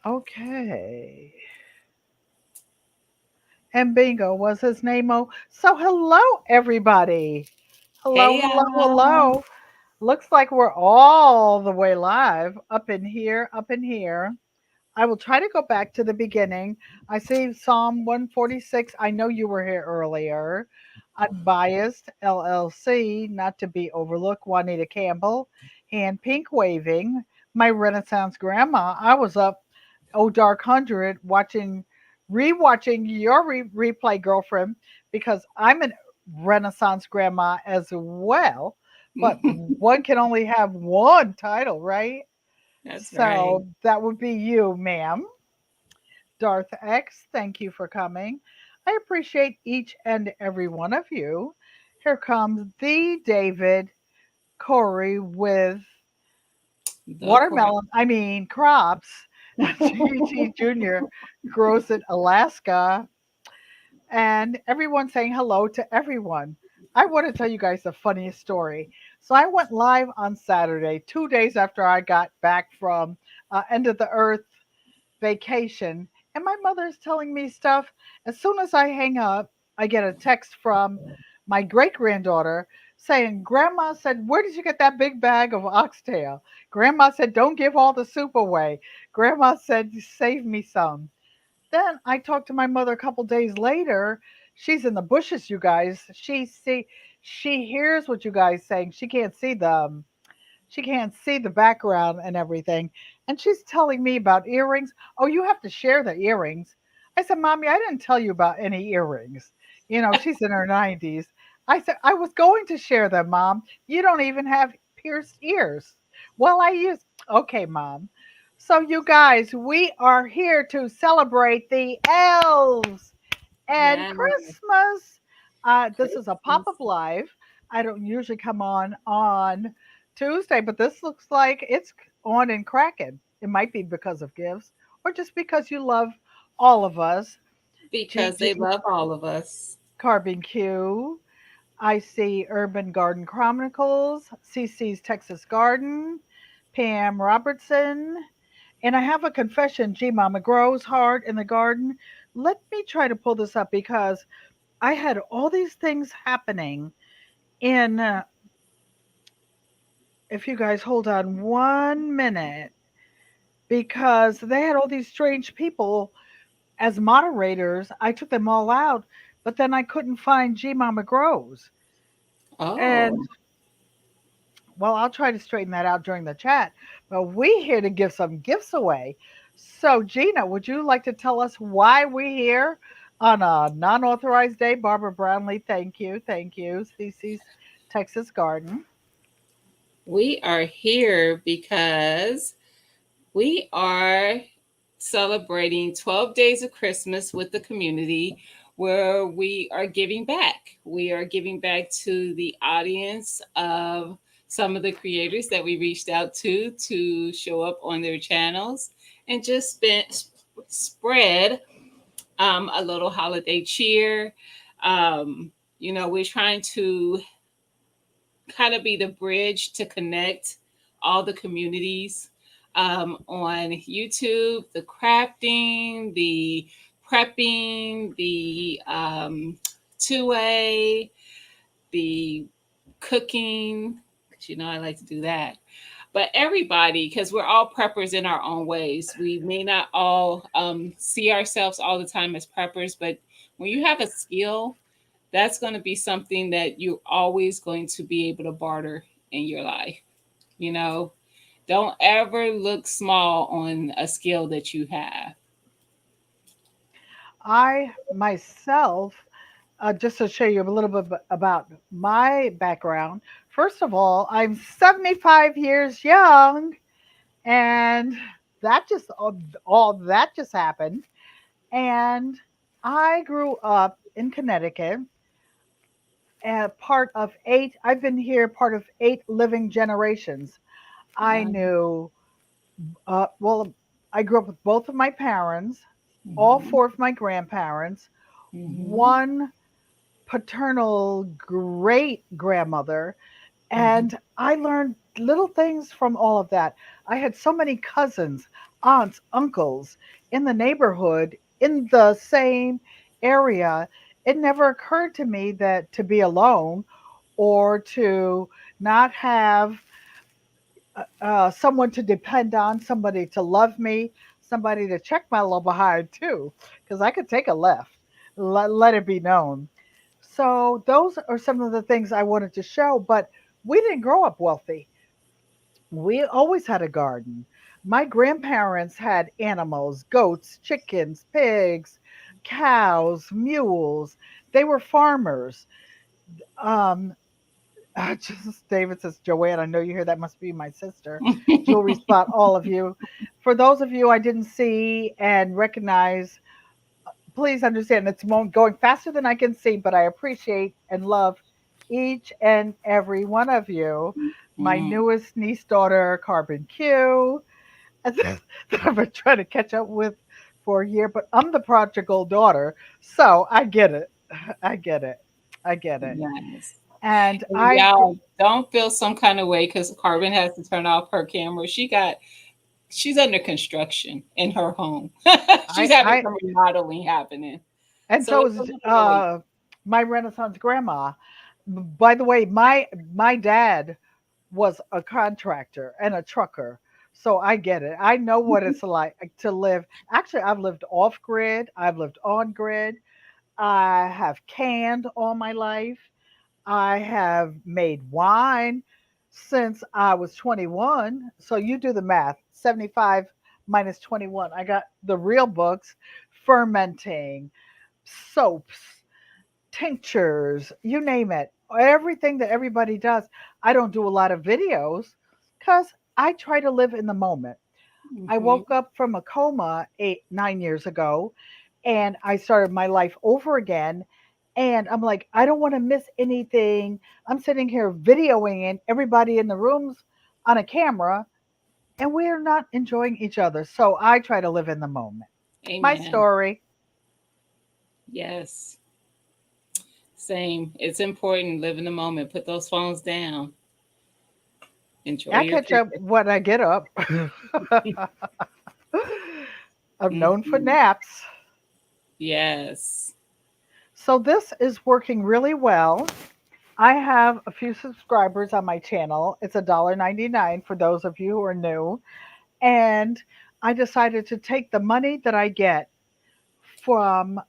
Okay. And bingo was his name. Oh, so hello, everybody. Hello, Hey, hello, hello. Looks like we're all the way live up in here, up in here. I will try to go back to the beginning. I see Psalm 146. I know you were here earlier. Unbiased LLC, not to be overlooked. Juanita Campbell, hand pink waving. My Renaissance grandma. I was up, oh dark hundred, watching, rewatching your replay, girlfriend, because I'm a Renaissance grandma as well. But one can only have one title, right? that's right. So that would be you, ma'am. Darth X, thank you for coming. I appreciate each and every one of you. Here comes the David Corey with The quack. watermelon, I mean crops. GT Jr. grows in Alaska, and everyone saying hello to everyone. I want to tell you guys the funniest story. So I went live on Saturday, 2 days after I got back from End of the Earth vacation, and my mother's telling me stuff. As soon as I hang up, I get a text from my great granddaughter saying, Grandma said, where did you get that big bag of oxtail? Grandma said, don't give all the soup away. Grandma said, save me some. Then I talked to my mother a couple days later. She's in the bushes, you guys. She hears what you guys saying. She can't see the background and everything. And she's telling me about earrings. Oh, you have to share the earrings. I said, Mommy, I didn't tell you about any earrings. You know, she's in her 90s. I said, I was going to share them, Mom. You don't even have pierced ears. Well, I use, okay, Mom. So, you guys, we are here to celebrate the elves and Yeah, Christmas. This is a pop up Christmas. live. I don't usually come on Tuesday, but this looks like it's on and cracking. It might be because of gifts or just because you love all of us. Because Gigi they love all of us. Carbon Q. I see Urban Garden Chronicles, CC's Texas Garden, Pam Robertson, and I have a confession. G Mama grows hard in the garden. Let me try to pull this up because I had all these things happening in, if you guys hold on 1 minute, because they had all these strange people as moderators. I took them all out, but then I couldn't find G Mama Grows. Oh, And well, I'll try to straighten that out during the chat. But we here to give some gifts away. So, Gina, would you like to tell us why we're here on a non-authorized day? Barbara Brownlee, thank you, thank you. CC's Texas Garden. we are here because we are celebrating 12 days of Christmas with the community where we are giving back. We are giving back to the audience of some of the creators that we reached out to show up on their channels and just spread a little holiday cheer. Um, we're trying to kind of be the bridge to connect all the communities on YouTube, the crafting, the prepping, the 2A, the cooking, because I like to do that. But everybody, because we're all preppers in our own ways. We may not all see ourselves all the time as preppers, but when you have a skill, that's going to be something that you're always going to be able to barter in your life. You know, don't ever look small on a skill that you have. I myself, just to show you a little bit about my background, first of all, I'm 75 years young, and that just all that just happened. And I grew up in Connecticut, part of eight. I've been here part of eight living generations. I Wow. knew, well, I grew up with both of my parents, all Hmm. four of my grandparents, Hmm. one paternal great grandmother, Hmm. and I learned little things from all of that. I had so many cousins. aunts, uncles in the neighborhood, in the same area. It never occurred to me that to be alone or to not have someone to depend on, somebody to love me, somebody to check my little behind too, because I could take a left. Let it be known. So those are some of the things I wanted to show. But we didn't grow up wealthy. We always had a garden. My grandparents had animals, goats, chickens, pigs, cows, mules. They were farmers. Um, just David says, Joanne, I know you hear that must be my sister. Jewelry Spot, all of you. For those of you I didn't see and recognize, please understand it's going faster than I can see, but I appreciate and love each and every one of you. My Mhm. newest niece daughter, Carbon Q, that I've been trying to catch up with for a year, but I'm the prodigal daughter, so I get it. I get it. I get it. Yes. And And y'all don't feel some kind of way because Carbon has to turn off her camera. She's under construction in her home. She's having I some remodeling happening. and So so it's a is little bit late. my Renaissance grandma. By the way, my dad was a contractor and a trucker. So I get it. I know what it's like to live. Actually, I've lived off grid, I've lived on grid. I have canned all my life. I have made wine since I was 21. So you do the math. 75 minus 21. I got the real books, fermenting, soaps, tinctures, you name it. Everything that everybody does. I don't do a lot of videos because I try to live in the moment. I Hmm. woke up from a coma 9 years ago and I started my life over again. And I'm like, I don't want to miss anything. I'm sitting here videoing and everybody in the rooms on a camera, and we're not enjoying each other. So I try to live in the moment. My Amen. story. Yes. Same. It's important. Live in the moment. Put those phones down. Enjoy I your catch up picture. when I get up. I'm known for Hmm. naps. Yes. So this is working really well. I have a few subscribers on my channel. It's $1.99 for those of you who are new. And I decided to take the money that I get from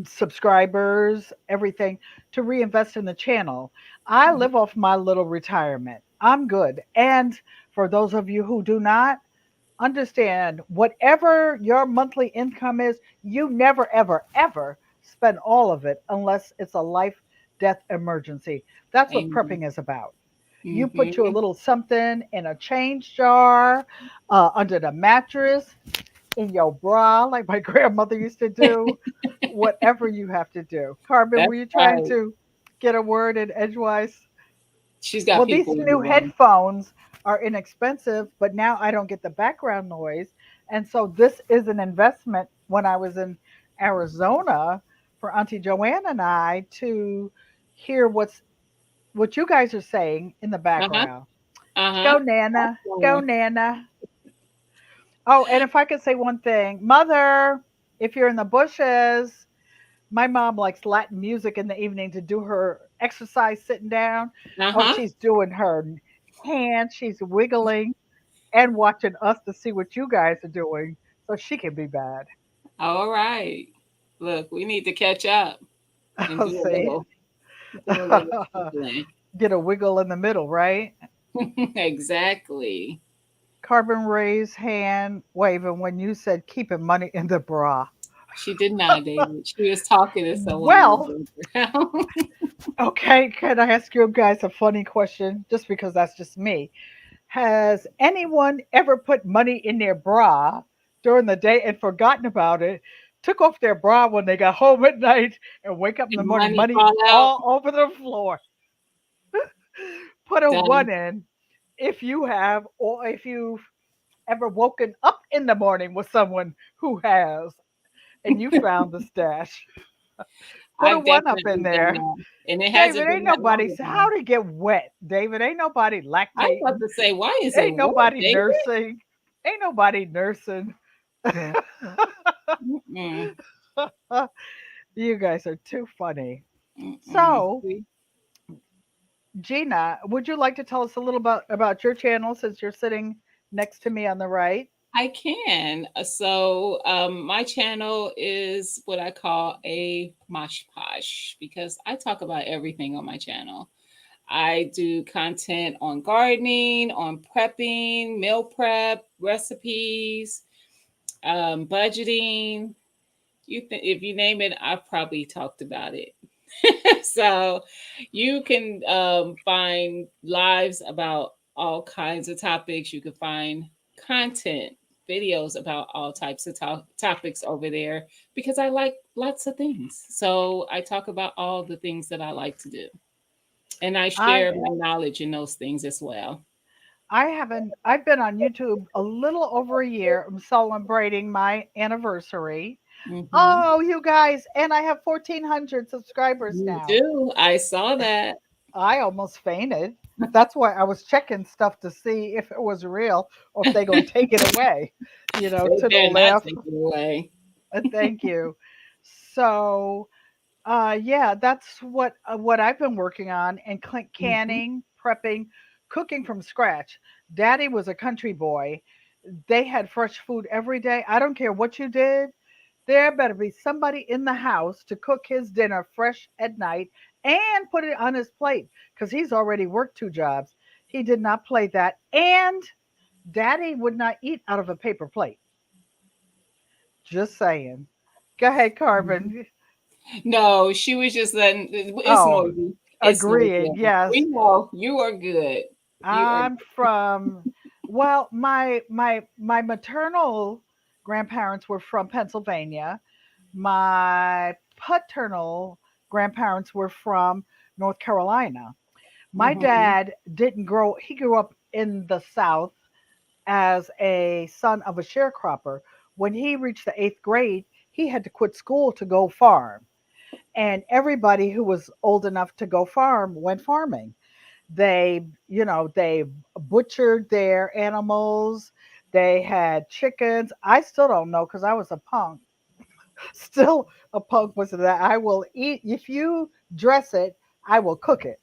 subscribers, everything, to reinvest in the channel. I live off my little retirement. I'm good. And for those of you who do not, understand whatever your monthly income is, you never, ever, ever spend all of it unless it's a life death emergency. That's what Amen. prepping is about. You put you a Hmm. little something in a change jar, under the mattress, in your bra, like my grandmother used to do, whatever you have to do. Carbon, That's were you trying right. to get a word in edgewise? She's got Well, these people in the new room. headphones are inexpensive, but now I don't get the background noise. And so this is an investment when I was in Arizona for Auntie Joanne and I to hear what you guys are saying in the Uh huh. background. Uh huh. Go Nana, go Awesome. Nana. Oh, and if I could say one thing, Mother, if you're in the bushes, my mom likes Latin music in the evening to do her exercise sitting down. Uh Oh, huh. she's doing her hands, she's wiggling and watching us to see what you guys are doing so she can be bad. All right. Look, we need to catch up and I'll see. do a little shuffling. Get a wiggle in the middle, right? Exactly. Carbon raised hand waving when you said keeping money in the bra. She did not, David. She was talking to someone in Well, the background. okay, can I ask you guys a funny question? Just because that's just me. Has anyone ever put money in their bra during the day and forgotten about it? Took off their bra when they got home at night and wake up in the And morning, money money fall out. all over the floor. Put a Done. one in if you have, or if you've ever woken up in the morning with someone who has and you found the stash. Put a I've one up in definitely done there. that. And it hasn't David, been ain't that long nobody say ago. how to get wet. David, ain't nobody I was about lactating. to say, why is it Ain't wet, nobody David? nursing. Ain't nobody nursing. Mm-mm. You guys are too funny. Mm-mm. So, Gina, would you like to tell us a little about your channel since you're sitting next to me on the right? I can. My channel is what I call a mosh posh because I talk about everything on my channel. I do content on gardening, on prepping, meal prep, recipes, budgeting. If you name it, I've probably talked about it. So you can find lives about all kinds of topics. You can find content, videos about all types of topics over there because I like lots of things. So I talk about all the things that I like to do. And I I share my knowledge in those things as well. I haven't I've been on YouTube a little over a year. I'm celebrating my anniversary. Hmm. Oh, you guys, and I have 1,400 subscribers You now. do. I saw that. I almost fainted. That's why I was checking stuff to see if it was real or if they're going to take it away, They to the dare not left. take it away. Thank you. So, yeah, that's what I've been working on and Hmm. canning, prepping, cooking from scratch. Daddy was a country boy. They had fresh food every day. I don't care what you did. There better be somebody in the house to cook his dinner fresh at night and put it on his plate because he's already worked 2 jobs. He did not play that. And Daddy would not eat out of a paper plate. Just saying. Go ahead, Carbon. No, she was just letting it's Oh, noisy. It's noisy. agreeing. Yes. We know you are good. You are I'm from, well, my maternal grandparents were from Pennsylvania. My paternal grandparents were from North Carolina. My mm-hmm. dad didn't grow, he grew up in the South as a son of a sharecropper. When he reached the 8th grade, he had to quit school to go farm. And everybody who was old enough to go farm went farming. They butchered their animals. They had chickens. I still don't know because I was a punk. Still a punk was that I will eat. If you dress it, I will cook it.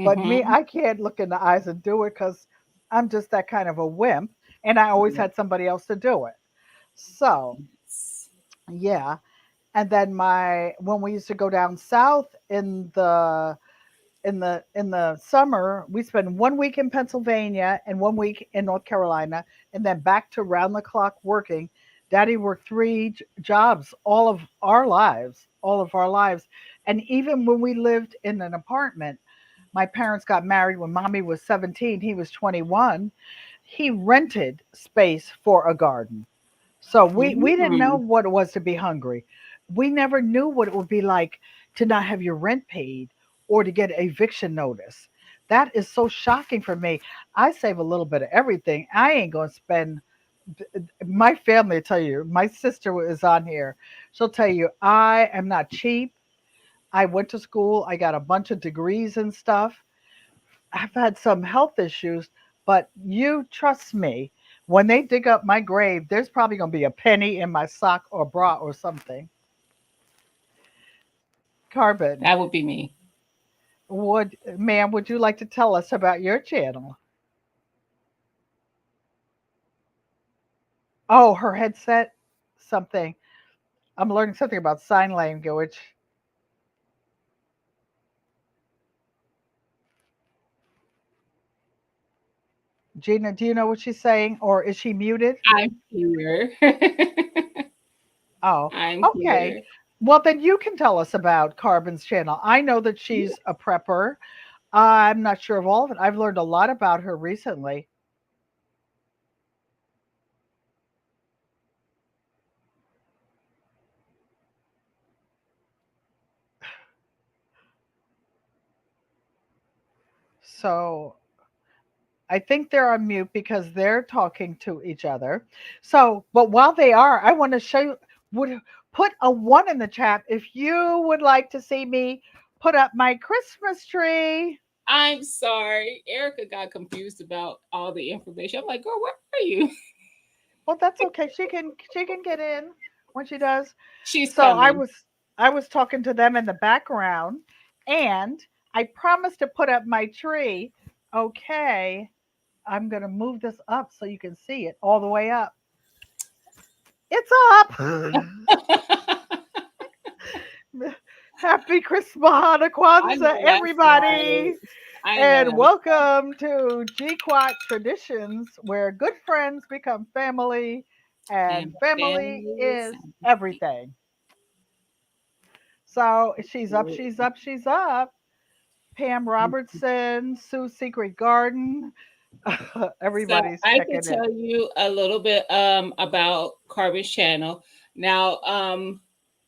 But me, Mm-hmm. I can't look in the eyes and do it because I'm just that kind of a wimp. And I always Yes. had somebody else to do it. So, yeah. And then my when we used to go down south in the summer, we spend 1 week in Pennsylvania and 1 week in North Carolina, and then back to round the clock working. Daddy worked three jobs all of our lives. And even when we lived in an apartment, my parents got married when mommy was 17, he was 21. He rented space for a garden. So we didn't know Mm-hmm. what it was to be hungry. We never knew what it would be like to not have your rent paid or to get an eviction notice. That is so shocking for me. I save a little bit of everything. I ain't going to spend my family will tell you. My sister is on here. She'll tell you I am not cheap. I went to school. I got a bunch of degrees and stuff. I've had some health issues, but you trust me, when they dig up my grave, there's probably going to be a penny in my sock or bra or something. Carbon, That would be me. would you like to tell us about your channel? Oh, her headset, something. I'm learning something about sign language. Gina, do you know what she's saying, or is she muted? I'm here. Oh, I'm okay. here. Well, then you can tell us about Carbon's channel. I know that she's a prepper. I'm not sure of all of it. I've learned a lot about her recently. So I think they're on mute because they're talking to each other. So, but while they are, I want to show you, would put a one in the chat if you would like to see me put up my Christmas tree. I'm sorry. Erica got confused about all the information. I'm like, girl, where are you? Well, that's okay. She can get in when she does. She's So I coming. was I was talking to them in the background, and I promised to put up my tree. Okay, I'm gonna move this up so you can see it all the way up. It's up. Happy Christmas, I Kwanzaa, know that's right. everybody, I know and that's welcome to GQuat Traditions, where good friends become family, and and family families. is everything. So she's up, she's up, she's up. Pam Robertson, Sue's Secret Garden. So Everybody's I could checking in. tell you a little bit about Carbon's channel. Now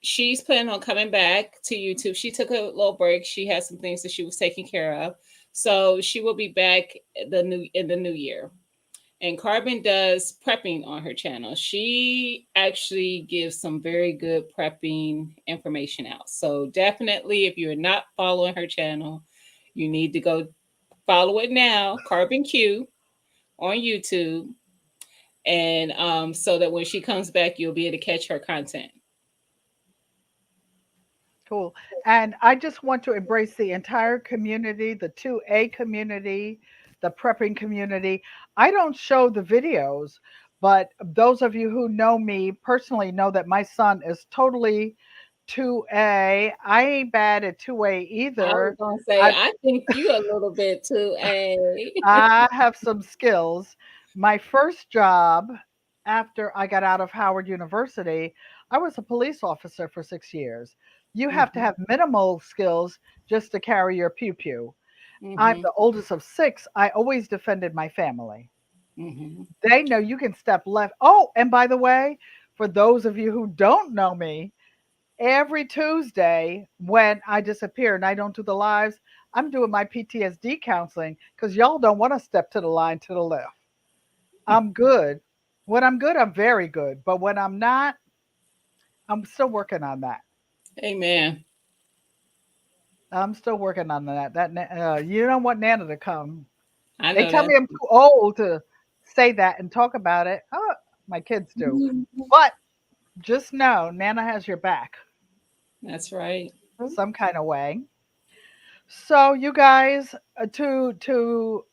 she's planning on coming back to YouTube. She took a little break. She had some things that she was taking care of. So she will be back in the new year. And Carbon does prepping on her channel. She actually gives some very good prepping information out. So definitely if you're not following her channel, you need to go follow it now, Carbon Q on YouTube, and so that when she comes back, you'll be able to catch her content. Cool. And I just want to embrace the entire community, the 2A community, the prepping community. I don't show the videos, but those of you who know me personally know that my son is totally 2A. I ain't bad at 2A I was either. gonna say, I I think you a little bit too, a. I have some skills. My first job after I got out of Howard University, I was a police officer for 6 years. You have to Mhm, have minimal skills just to carry your pew pew. I'm mhm, the oldest of six. I always defended my family. mhm. They know you can step left. Oh, and by the way, for those of you who don't know me, every Tuesday when I disappear and I don't do the lives, I'm doing my PTSD counseling because y'all don't want to step to the line to the left. I'm good. When I'm good, I'm very good. But when I'm not, I'm still working on that. Amen. I'm still working on that. You don't want Nana to come. I They know tell that. me I'm too old to say that and talk about it. Oh, my kids do. Mhm. But just know Nana has your back That's right. some kind of way. So you guys, to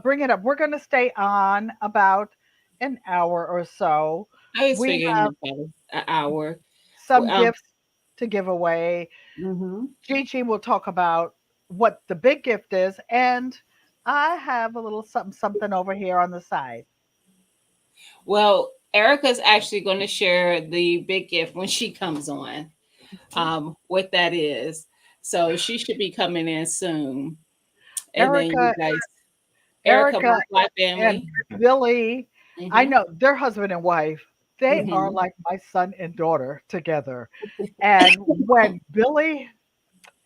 bring it up, we're going to stay on about an hour or so. I was We figuring have about an hour. Well, some gifts to give away. mhm. Gigi will talk about what the big gift is, and I have a little something something over here on the side. Well, Erica's actually going to share the big gift when she comes on. What that is. So she should be coming in soon. And then you Erica, guys, Erica, Erica, my fly and family. Billy. I Hmm. know they're husband and wife. They are Hmm. like my son and daughter together. And when Billy,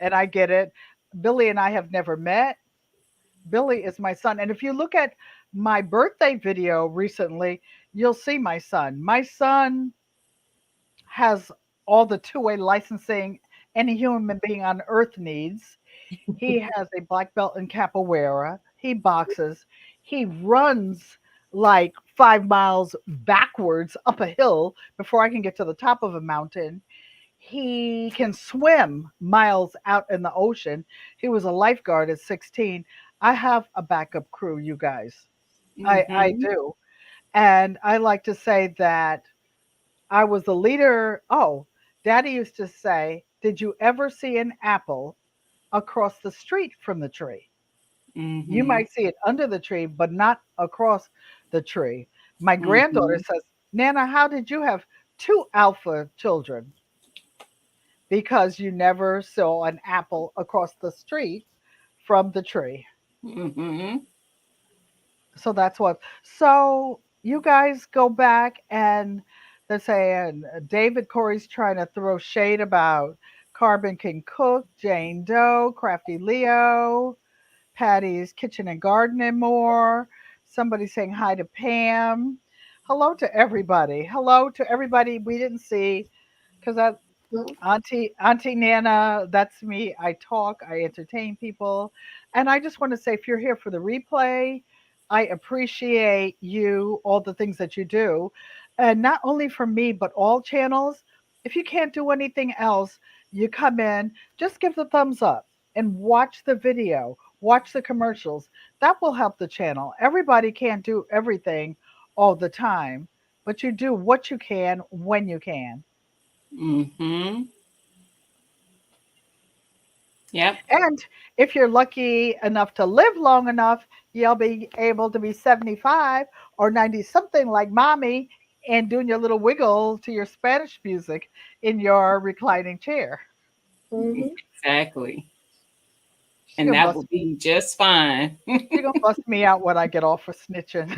and I get it, Billy and I have never met. Billy is my son. And if you look at my birthday video recently, you'll see my son. My son has all the two-way licensing any human being on earth needs. He has a black belt in capoeira. He boxes. He runs like 5 miles backwards up a hill before I can get to the top of a mountain. He can swim miles out in the ocean. He was a lifeguard at 16. I have a backup crew, you guys. I Hmm. do. And I like to say that I was the leader. Oh, Daddy used to say, "Did you ever see an apple across the street from the tree? You Hmm. might see it under the tree, but not across the tree." My granddaughter Hmm. says, "Nana, how did you have two alpha children? Because you never saw an apple across the street from the tree." Hmm. So that's what. So you guys go back and they're saying David Corey's trying to throw shade about Carbon Can Cook, Jane Doe, Crafty Leo, Patty's Kitchen and Garden and more. Somebody saying hi to Pam. Hello to everybody. Hello to everybody we didn't see because that Auntie Nana, that's me. I talk, I entertain people. And I just want to say if you're here for the replay, I appreciate you, all the things that you do. And not only for me, but all channels. If you can't do anything else, you come in, just give the thumbs up and watch the video, watch the commercials. That will help the channel. Everybody can't do everything all the time, but you do what you can when you can. Mm-hmm. Yep. And if you're lucky enough to live long enough, you'll be able to be 75 or 90 something like mommy and doing your little wiggle to your Spanish music in your reclining chair. Hmm. Exactly. She And gonna that bust will be just fine. she gonna bust me out when I get off for snitching.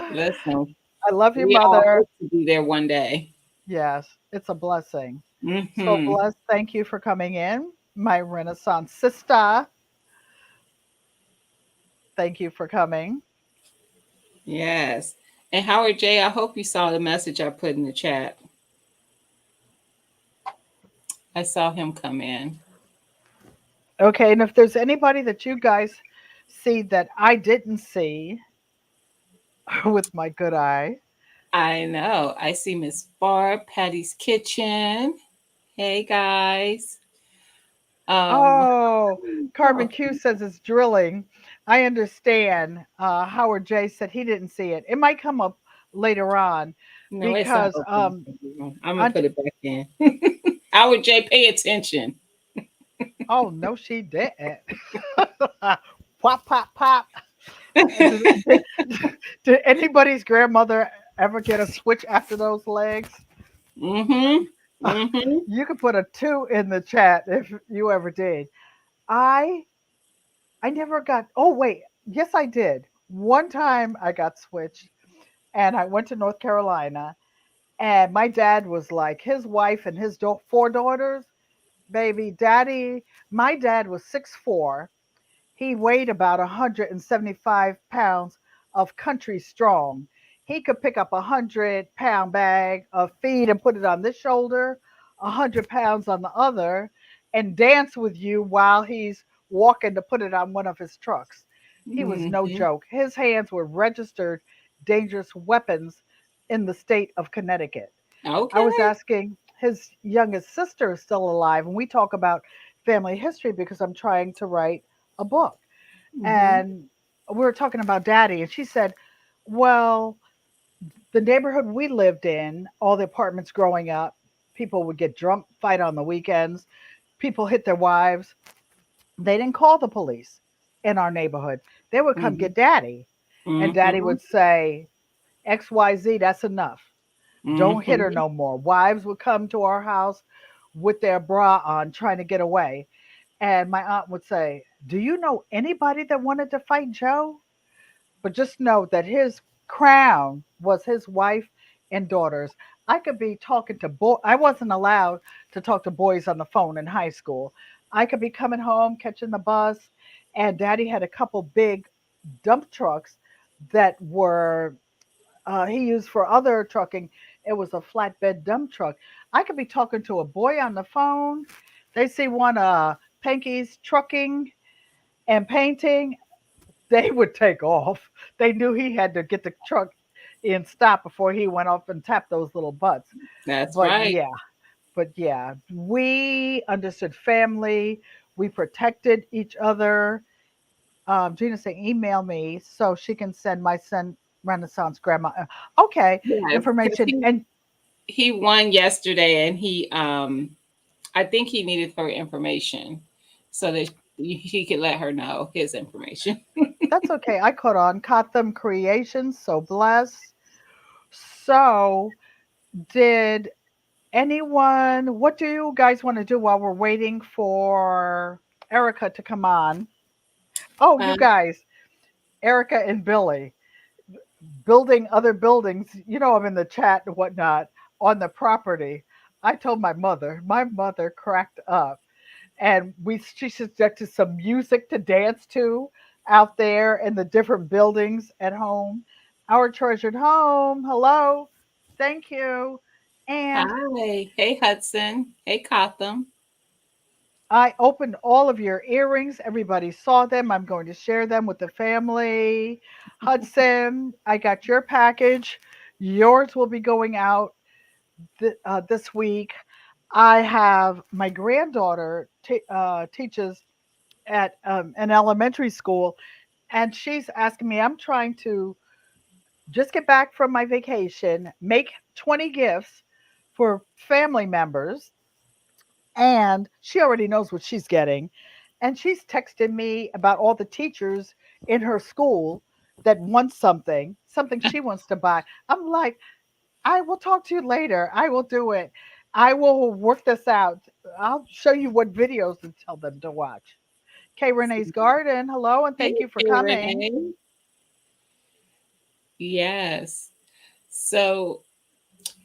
Listen, I love you, we all mother. hope to be there one day. Yes, it's a blessing. So Mm-hmm. blessed. Thank you for coming in, my Renaissance sister. Thank you for coming. Yes. And Howard J, I hope you saw the message I put in the chat. I saw him come in. Okay, and if there's anybody that you guys see that I didn't see with my good eye, I know. I see Miss Barb, Patty's Kitchen. Hey guys. Um, oh, Carmen oh, Q says it's drilling. I understand. Howard J said he didn't see it. It might come up later on no, it's not because open. I'm gonna Aunt, put it back in. Howard J, pay attention. oh no, she didn't. Pop, pop, pop. Did, did, did anybody's grandmother ever get a switch after those legs? Mm-hmm. Mm-hmm. You could put a two in the chat if you ever did. I I never got. Oh wait, yes I did. One time I got switched, and I went to North Carolina, and my dad was like his wife and his four daughters. Baby, daddy, my dad was 6'4". He weighed about 175 pounds of country strong. He could pick up a 100-pound bag of feed and put it on this shoulder, 100 pounds on the other, and dance with you while he's walking to put it on one of his trucks. He was no Mm-hmm. joke. His hands were registered dangerous weapons in the state of Connecticut. I was Okay. asking his youngest sister is still alive, and we talk about family history because I'm trying to write a book. Mm-hmm. And we were talking about daddy, and she said, well, the neighborhood we lived in, all the apartments growing up, people would get drunk, fight on the weekends, people hit their wives. They didn't call the police in our neighborhood. They would come Mm-hmm. get daddy, and daddy Mm-hmm. would say, XYZ, that's enough. Don't hit her Mm-hmm. no more. Wives would come to our house with their bra on trying to get away. And my aunt would say, do you know anybody that wanted to fight Joe? But just know that his crown was his wife and daughters. I could be talking to boy. I wasn't allowed to talk to boys on the phone in high school. I could be coming home, catching the bus, and daddy had a couple big dump trucks that were he used for other trucking. It was a flatbed dump truck. I could be talking to a boy on the phone. They see one Panky's trucking and painting. They would take off. They knew he had to get the truck in stop before he went off and tapped those little butts. That's But right. yeah, but yeah, we understood family. We protected each other. Gina saying, email me so she can send my son Renaissance grandma. Okay, Yeah, because information. And he won yesterday, and I think he needed her information so that he could let her know his information. that's okay. I caught on. Caught them creations. So blessed. So, did anyone, what do you guys want to do while we're waiting for Erica to come on? Oh, you Uh, guys, Erica and Billy building other buildings. You know, I'm in the chat and whatnot on the property. I told my mother cracked up, and she suggested some music to dance to out there in the different buildings at home. Our treasured home. Hello. Thank you. And Hi. Hey, Hudson. Hey, Cotham. I opened all of your earrings. Everybody saw them. I'm going to share them with the family. Hudson, I got your package. Yours will be going out this week. I have my granddaughter teaches at an elementary school, and she's asking me. I'm trying to just get back from my vacation, make 20 gifts for family members, and she already knows what she's getting. And she's texted me about all the teachers in her school that want something she wants to buy. I'm like, I will talk to you later. I will do it. I will work this out. I'll show you what videos to tell them to watch. Kay Renee's Garden, hello, and Hey, thank you for coming. Renee. Yes. So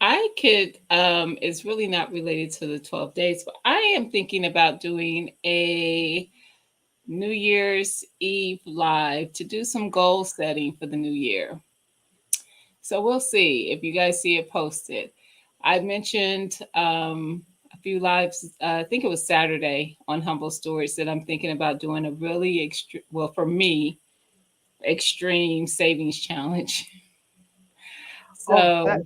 I could, it's really not related to the 12 days, but I am thinking about doing a New Year's Eve live to do some goal setting for the new year. So we'll see if you guys see it posted. I mentioned a few lives, I think it was Saturday on Humble Stories, that I'm thinking about doing a really extreme, well, for me, extreme savings challenge. Oh, that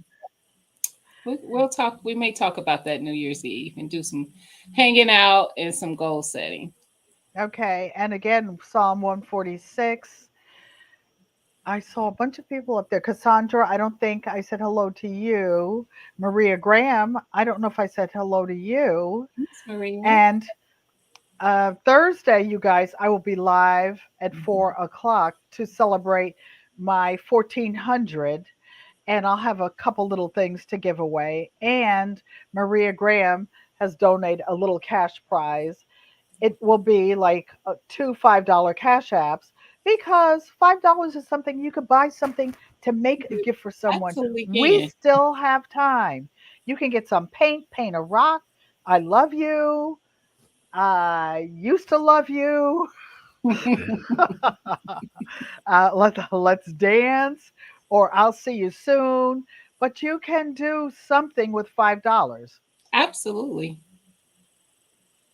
So we'll talk, we may talk about that New Year's Eve and do some hanging out and some goal setting. okay. And again, Psalm 146. I saw a bunch of people up there. Cassandra, I don't think I said hello to you. Maria Graham, I don't know if I said hello to you. Thanks, Maria. And Thursday, you guys, I will be live at 4 o'clock to celebrate my 1400, and I'll have a couple little things to give away. And Maria Graham has donated a little cash prize. It will be like two $5 cash apps, because $5 is something you could buy something to make a You gift for someone. absolutely We can. still have time. You can get some paint, paint a rock. I love you. I used to love you. Let's dance, or I'll see you soon. But you can do something with $5. Absolutely.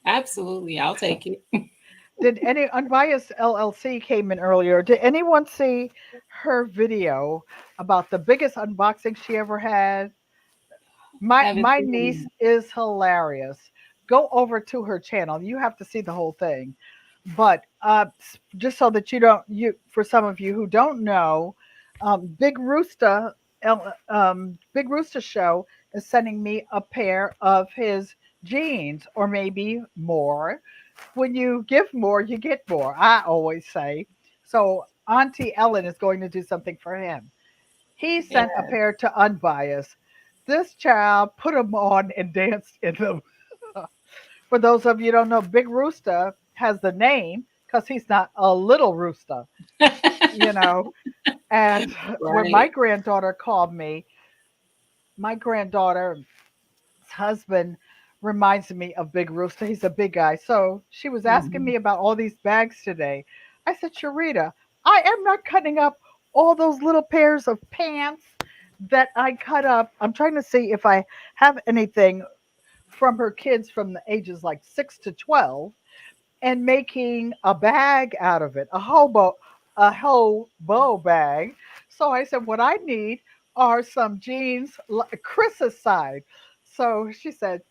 Absolutely. I'll take it. Did any Unbiased LLC came in earlier? Did anyone see her video about the biggest unboxing she ever had? My Haven't my seen niece is hilarious. Go over to her channel. You have to see the whole thing. But just so that you don't, you for some of you who don't know, Big Rooster Show is sending me a pair of his jeans, or maybe more. When you give more, you get more. I always say. So Auntie Ellen is going to do something for him. He it. sent a pair to Unbiased. This child put them on and danced in them. For those of you who don't know, Big Rooster has the name because he's not a little rooster, you know. And when my Right. granddaughter called me, my granddaughter's husband reminds me of Big Rooster. He's a big guy. So she was asking Mhm. me about all these bags today. I said, Sharita, I am not cutting up all those little pairs of pants that I cut up. I'm trying to see if I have anything from her kids from the ages like 6 to 12, and making a bag out of it, a hobo bag. So I said, what I need are some jeans, Chris's size. So she said,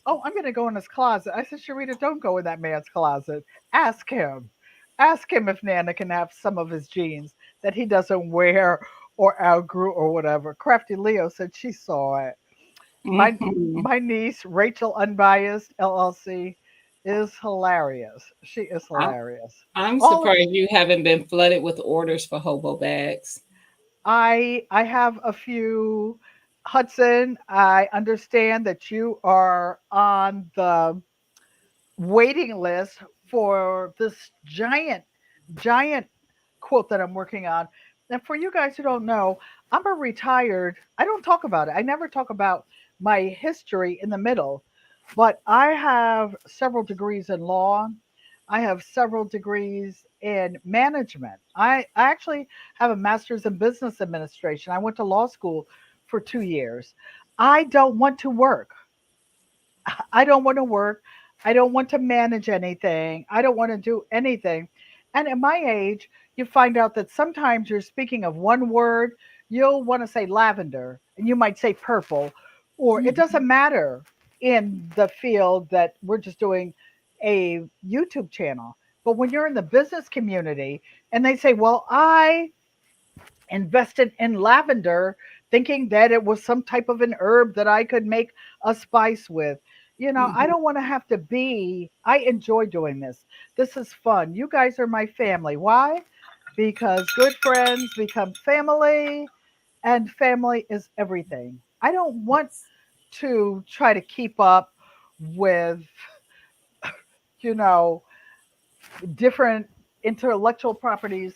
oh, I'm going to go in his closet. I said, Sharita, don't go in that man's closet. Ask him. Ask him if Nana can have some of his jeans that he doesn't wear or outgrew or whatever. Crafty Leo said she saw it. My Mhm. my niece Rachel Unbiased LLC is hilarious. She is I'm, hilarious. I'm All surprised you haven't been flooded with orders for hobo bags. I have a few. Hudson, I understand that you are on the waiting list for this giant quilt that I'm working on. And for you guys who don't know, I'm a retired, I don't talk about it. I never talk about my history in the middle, but I have several degrees in law. I have several degrees in management. I actually have a master's in business administration. I went to law school for 2 years. I don't want to work. I don't want to work. I don't want to manage anything. I don't want to do anything. And at my age, you find out that sometimes you're speaking of one word, you'll want to say lavender and you might say purple, or it doesn't matter in the field that we're just doing a YouTube channel. But when you're in the business community and they say, well, I invested in lavender thinking that it was some type of an herb that I could make a spice with. I Mhm. don't want to have to be, I enjoy doing this. This is fun. You guys are my family. Why? Because good friends become family, and family is everything. I don't want to try to keep up with, you know, different intellectual properties,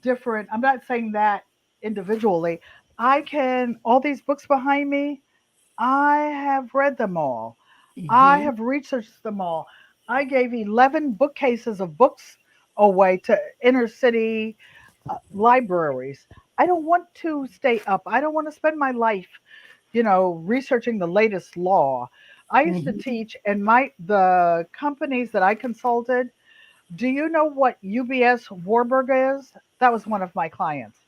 different. I'm not saying that individually. All these books behind me, I have read them all. I Mhm. have researched them all. I gave 11 bookcases of books away to inner city libraries. I don't want to stay up. I don't want to spend my life, researching the latest law. I used to Mhm. teach, and the companies that I consulted, do you know what UBS Warburg is? That was one of my clients.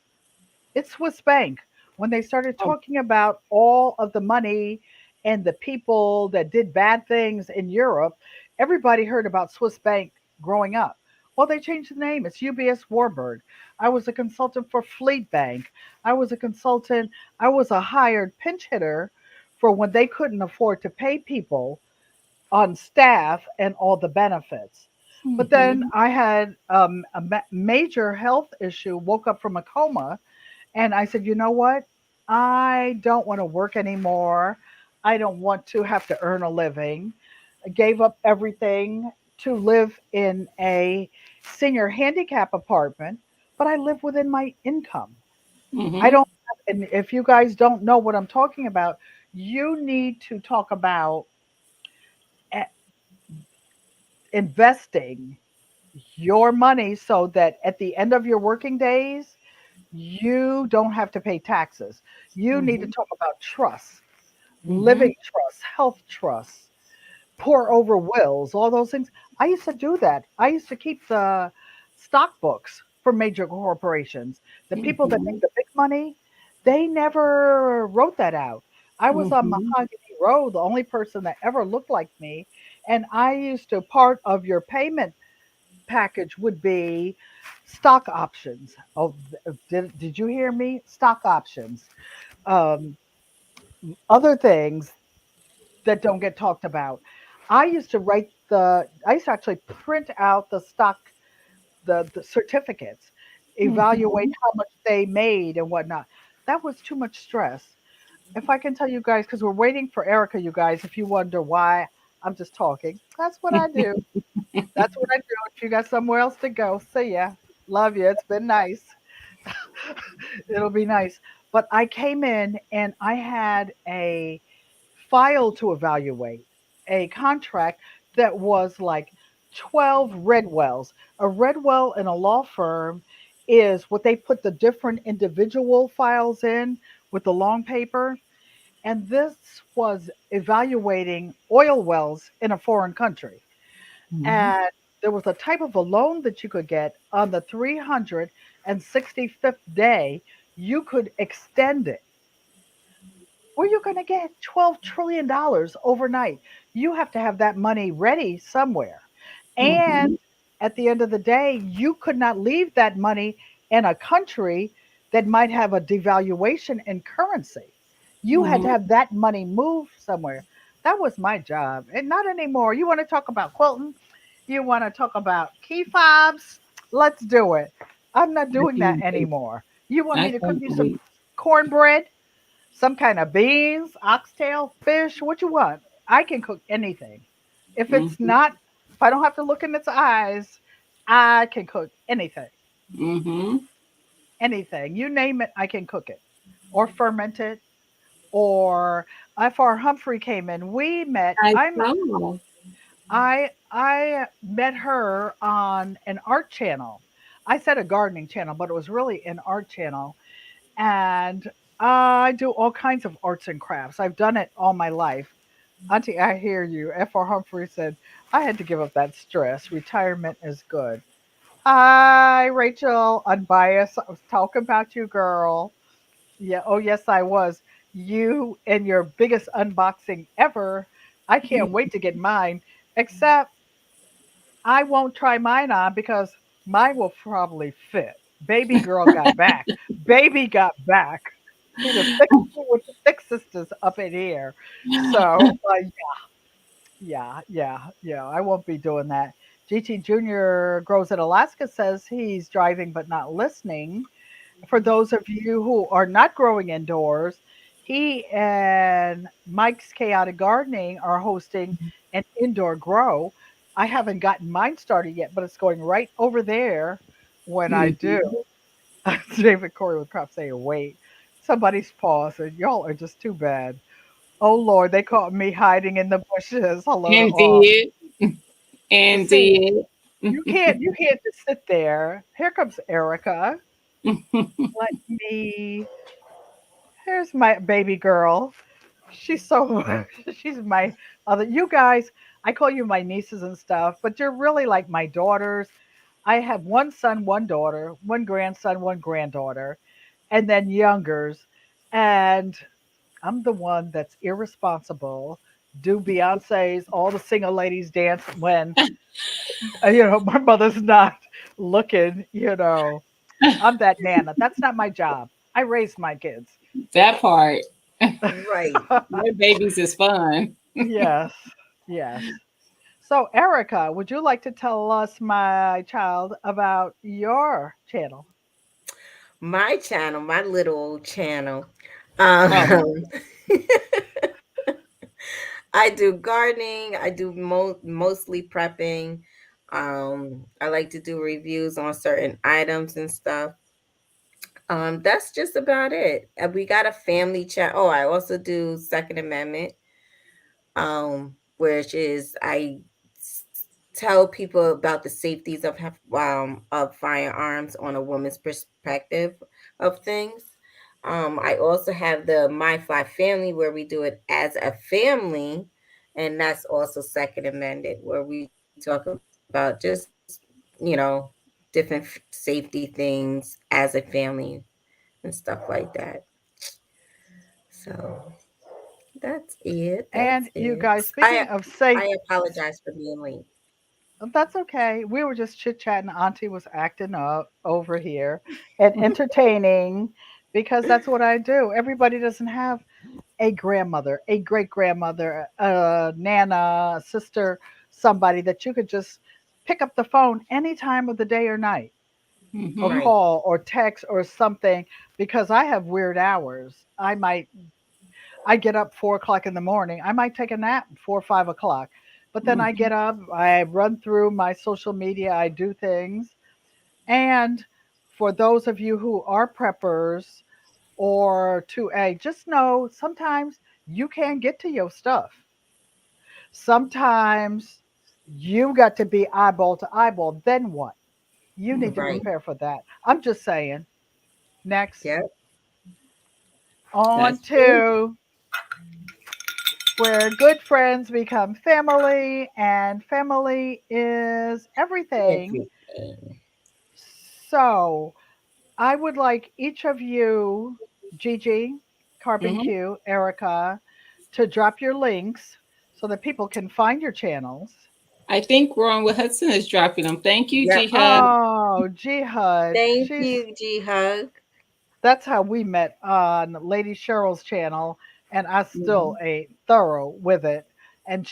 It's Swiss Bank. When they started Oh. talking about all of the money and the people that did bad things in Europe, everybody heard about Swiss Bank growing up. Well, they changed the name. It's UBS Warburg. I was a consultant for Fleet Bank. I was a consultant. I was a hired pinch hitter for when they couldn't afford to pay people on staff and all the benefits. But then Mhm. I had major health issue, woke up from a coma, and I said, you know what? I don't want to work anymore. I don't want to have to earn a living. I gave up everything to live in a senior handicap apartment, but I live within my income. I Mhm. don't have, and if you guys don't know what I'm talking about, you need to talk about eh, investing your money so that at the end of your working days, you don't have to pay taxes. You need to Mhm. talk about trust, living Mhm. trust, health trust, pour over wills, all those things. I used to do that. I used to keep the stock books for major corporations. The people that make Mhm. the big money, they never wrote that out. I was on Mhm. Mahogany Road, the only person that ever looked like me. And I used to, part of your payment package would be stock options. Oh, did you hear me? Stock options. Um, Other things that don't get talked about. I used to actually print out the stock, the certificates, evaluate Mhm. how much they made and whatnot. That was too much stress. If I can tell you guys, because we're waiting for Erica, you guys, if you wonder why I'm just talking, that's what I do. That's what I do. If you got somewhere else to go, see ya. Love you. It's been nice. It'll be nice. But I came in and I had a file to evaluate, a contract that was like 12 red wells. A red well in a law firm is what they put the different individual files in with the long paper. And this was evaluating oil wells in a foreign country. Mhm. And there was a type of a loan that you could get on the 365th day. You could extend it. Where you going to get $12 trillion overnight? You have to have that money ready somewhere. And Mhm. at the end of the day, you could not leave that money in a country that might have a devaluation in currency. You had to Mhm. have that money moved somewhere. That was my job. And not anymore. You want to talk about quilting? You want to talk about key fobs? Let's do it. I'm not I doing that can't wait. anymore. You want I me to cook can't you some wait. cornbread? Some kind of beans, oxtail, fish, what you want. I can cook anything. If it's Mhm. not, if I don't have to look in its eyes, I can cook anything. Mhm. Anything. You name it, I can cook it. Or ferment it. Or if our Humphrey came in, we met. I know. I met her on an art channel. I said a gardening channel, but it was really an art channel. And I do all kinds of arts and crafts. I've done it all my life. Auntie, I hear you. F.R. Humphrey said, I had to give up that stress. Retirement is good. Hi, Rachel, unbiased. I was talking about you, girl. Yeah, oh, yes, I was. You and your biggest unboxing ever. I can't wait to get mine, except I won't try mine on because mine will probably fit. Baby girl got back. Baby got back. See the thick with the thick sisters up in here. So yeah. I won't be doing that. GT Junior grows in Alaska says he's driving but not listening. For those of you who are not growing indoors, he and Mike's Chaotic Gardening are hosting an indoor grow. I haven't gotten mine started yet, but it's going right over there when I do. Mhm. David Corey with Crop saying, wait, somebody's paused, and y'all are just too bad. Oh Lord, they caught me hiding in the bushes. Hello to And all. did. And See, did. you can't just sit there. Here comes Erica. Let me Here's my baby girl. She's so she's my other you guys, I call you my nieces and stuff, but you're really like my daughters. I have one son, one daughter, one grandson, one granddaughter, and then youngers. And I'm the one that's irresponsible. Do Beyonce's, all the single ladies dance when my mother's not looking. I'm that nana. That's not my job. I raised my kids. That part. Right. Your babies is fun. Yes, yes. So, Erica, would you like to tell us, my child, about your channel? My channel, my little channel. Oh, Um, I do gardening. I do mostly prepping. I like to do reviews on certain items and stuff. That's just about it. We got a family chat. Oh, I also do Second Amendment, which is tell people about the safeties of firearms on a woman's perspective of things. I also have the My Fly Family where we do it as a family, and that's also Second Amendment where we talk about just different safety things as a family and stuff like that. So that's it. That's and you it. guys, I speaking of I safe, apologize for being late. that's okay. We were just chit chatting. Auntie was acting up over here and entertaining because that's what I do. Everybody doesn't have a grandmother, a great grandmother, a nana, a sister, somebody that you could just pick up the phone any time of the day or night or Hmm. Right. call or text or something because I have weird hours. I get up 4 o'clock in the morning. I might take a nap 4 or 5 o'clock, but then I Hmm. get up, I run through my social media, I do things. And for those of you who are preppers or 2A, just know sometimes you can't get to your stuff. Sometimes you got to be eyeball to eyeball. Then what? You need to Right. Hmm. prepare for that. I'm just saying. Next, Yep. on That's true. to where good friends become family, and family is everything. Everything. So, I would like each of you, Gigi, Carbon Hmm. Q, Erica, to drop your links so that people can find your channels. I think Ron with Hudson is dropping them. Thank you, Yep. Jihad. Oh, Jihad, Thank she's you, G Hug. that's how we met on Lady Cheryl's channel, and I still Hmm. ate thorough with it. And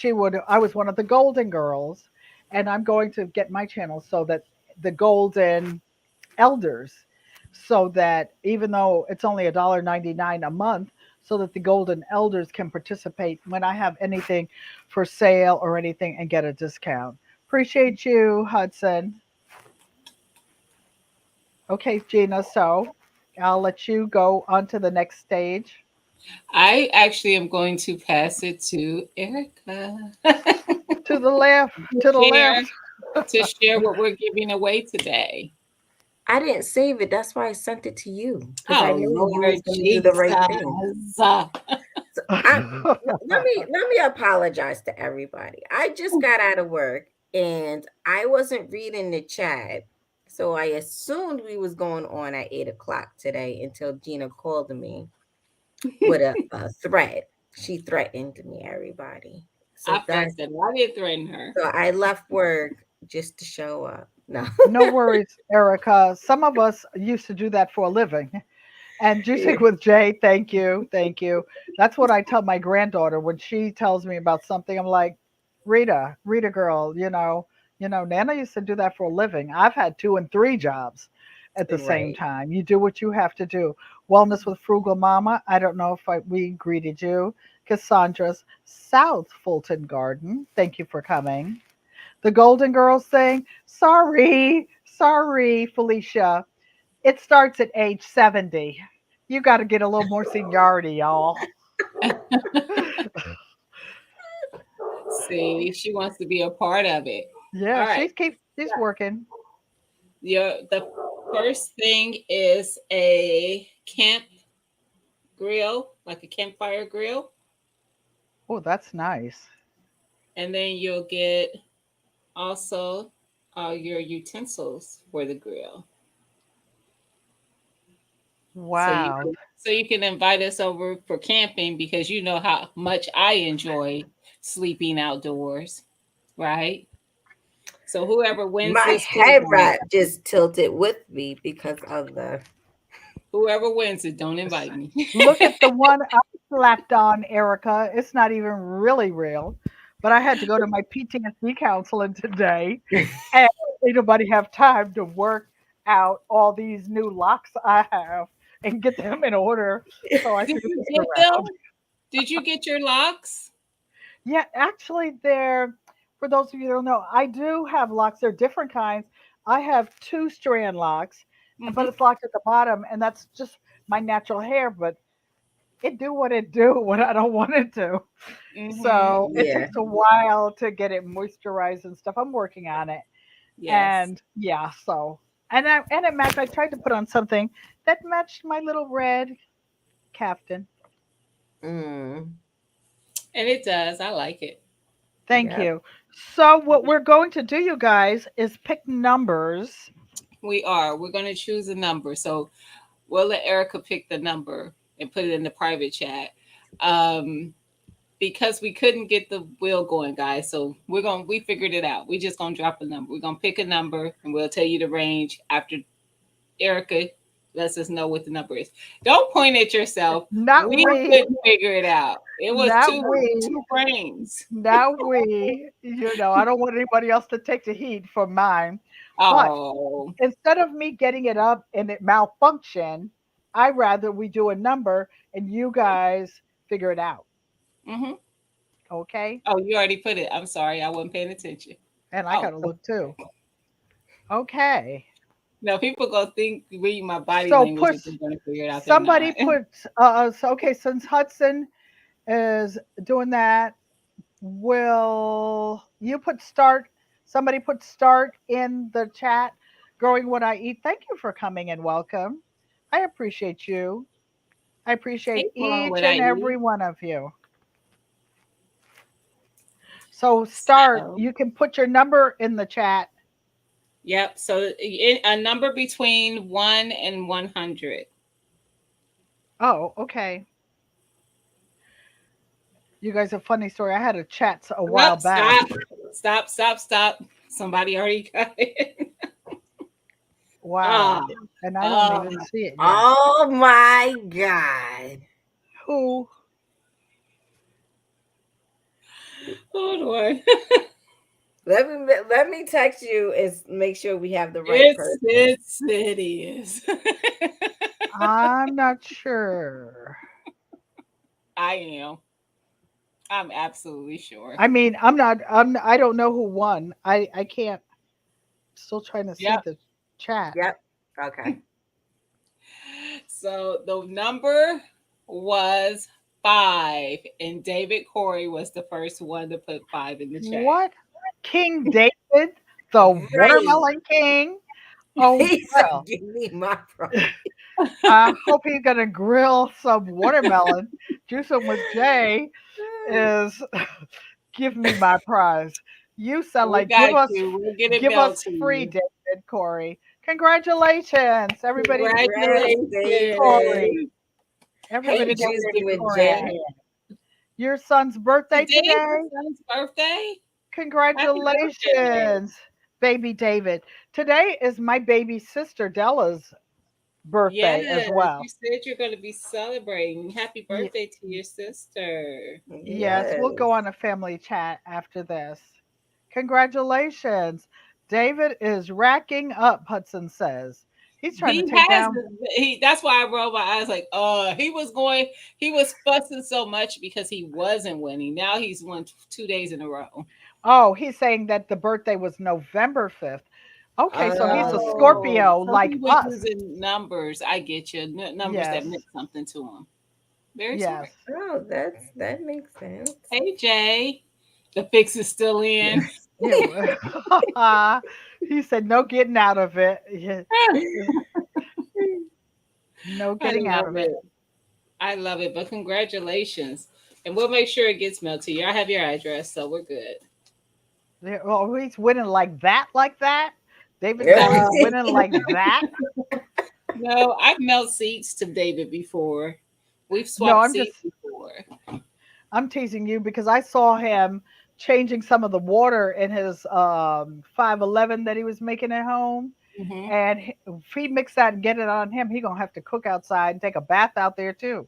I was one of the Golden Girls, and I'm going to get my channel so that the Golden Elders, so that even though it's only $1.99 a month, so that the Golden Elders can participate when I have anything for sale or anything and get a discount. Appreciate you, Hudson. Okay, Gina, so I'll let you go on to the next stage. I actually am going to pass it to Erica To the left, to to the share left. what we're giving away today. I didn't save it. That's why I sent it to you because I Oh knew you Lord was going to do the Jesus. right thing. I let me apologize to everybody. I just got out of work and I wasn't reading the chat. So I assumed we was going on at 8 o'clock today until Gina called me with a threat. She threatened me, everybody. So I that's felt that I didn't threaten her. so I left work just to show up. No. No worries, Erica. Some of us used to do that for a living. And Yeah. juicing with Jay, thank you, thank you. That's what I tell my granddaughter when she tells me about something. I'm like, Rita, Rita girl, Nana used to do that for a living. I've had two and three jobs at the same Right. time. You do what you have to do. Wellness with Frugal Mama. I don't know if we greeted you. Cassandra's South Fulton Garden. Thank you for coming. The Golden Girls saying, sorry, sorry, Felicia. It starts at age 70. You got to get a little more seniority, y'all. See, she wants to be a part of it. Yeah, All right. she's working. The first thing is a camp grill, like a campfire grill, Oh, that's nice. and then you'll get also your utensils for the grill. So you Wow. can invite us over for camping because you know how much I enjoy sleeping outdoors, right? So whoever wins My this head tournament, wrap just tilted with me because of the whoever wins it, don't invite me. Look at the one I slapped on, Erica. It's not even really real. But I had to go to my PTSD counseling today, and ain't nobody have time to work out all these new locks I have and get them in order so I Did can you sit get around. them? Did you get your locks? Yeah, actually, for those of you who don't know, I do have locks. They're different kinds. I have two strand locks, but Mm-hmm. it's locked at the bottom, and that's just my natural hair. But it do what it do when I don't want it to. Mm-hmm. So it yeah. takes a while to get it moisturized and stuff. I'm working on it, Yes. and yeah. So and it matched. I tried to put on something that matched my little red caftan. Mm, And it does. I like it. Thank yep. you. So what we're going to do, you guys, is pick numbers. We are. We're going to choose a number. So we'll let Erica pick the number and put it in the private chat. Um, because we couldn't get the wheel going, guys. So we figured it out. We just gonna drop a number. We're gonna pick a number and we'll tell you the range after Erica lets us know what the number is. Don't point at yourself. Not We we, couldn't figure it out. It was not two we, brains. not we. I don't want anybody else to take the heat for mine. But Oh. instead of me getting it up and it malfunction, I rather we do a number and you guys figure it out. Mm-hmm. Okay? Oh, you already put it. I'm sorry, I wasn't paying attention. And I Oh, gotta look too. Okay. now people gonna think read my body So language push if they're gonna figure it out. They're somebody not. put so okay, since Hudson is doing that, will you put start? Somebody put start in the chat. Growing what I eat. Thank you for coming and welcome. I appreciate you. I appreciate Hey, on each what I and eat. every one of you. So start. So, You can put your number in the chat. yep. So a number between 1 and 100. Oh, okay. You guys, a funny story. I had a chat a while Up, back. stop, stop, stop, stop. Somebody already got it. Ah, Wow, and I don't ah. even see it yet. Oh my God. Who? Hold on. Let me text you and make sure we have the right It's person. it's it is. I'm not sure. I am. I'm absolutely sure. I mean, I'm not. I don't know who won. I can't. Still trying to see Yep. the chat. Yep. Okay. So the number was 5, and David Corey was the first one to put 5 in the chat. What? King David, the Right. watermelon king. Oh He said, well. give me my price. I hope he's gonna grill some watermelon. Juice 'em with Jay is give me my prize. You sound We like got you. We'll get it give mailed us to free, you. David Corey. Congratulations, everybody! Congrats, Congratulations. David. Corey, Hey, everybody, give Juicy David with Corey a J. hand. Your son's birthday Today's your today. son's birthday. Happy birthday. Congratulations, baby David. Today is my baby sister Della's birthday as Yes, well. you said you're going to be celebrating. Happy Ye- birthday to your sister. yes, we'll go Yes. on a family chat after this. Congratulations. David is racking up, Hudson says. He's trying to He take has down. that's why I rolled my eyes like, he was fussing so much because he wasn't winning. Now he's won 2 days in a row. Oh, he's saying that the birthday was November 5th. Okay, so he's a Oh, Scorpio So he like was us. using numbers. I get you. Numbers that Yes, meant something to him. Very yes. smart. oh, that makes sense. Hey Jay, the fix is still in. Yeah. He said, no getting out of it. Yeah, no I getting out love of it. it. I love it. But congratulations. And we'll make sure it gets mailed to you. I have your address, so we're good. Yeah, oh, he's winning like that, like that. David Corey's No, winning like that. no, I've mailed seats to David before. We've No, swapped seats before. I'm teasing you because I saw him changing some of the water in his 511 that he was making at home. Hmm. And if he mix that and get it on him, he gonna have to cook outside and take a bath out there too,